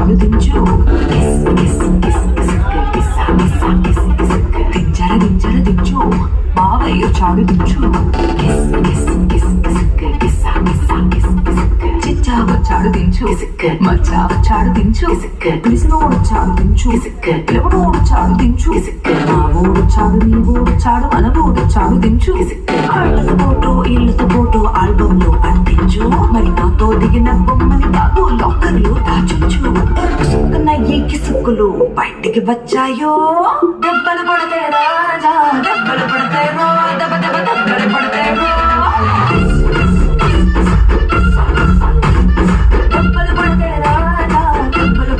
చాలు దించు kiss kiss kiss kiss kiss దించర దించర దించు మావయ్య చాలు దించు కిస్ కిస్ కిస్ కిస్ చిచ్చావ చాడు దించు మచ్చావ చాడు దించు పిలిసినోడు చాడు దించు పిలవనోడు చాడు దించు మా ఊడు చాడు నీ ఊడు చాడు మన ఊడు చాడు దించు కళ్ళతో ఫోటో ఇళ్ళతో ఫోటో ఆల్బమ్ లో అంటించు మరి నాతో దిగిన బొమ్మని బాబు లాకర్లు దాచుంచు సుక్కున ఎక్కి సుక్కులు బయటికి వచ్చాయో దెబ్బలు పడతాయి రాజా దెబ్బలు పడతాయి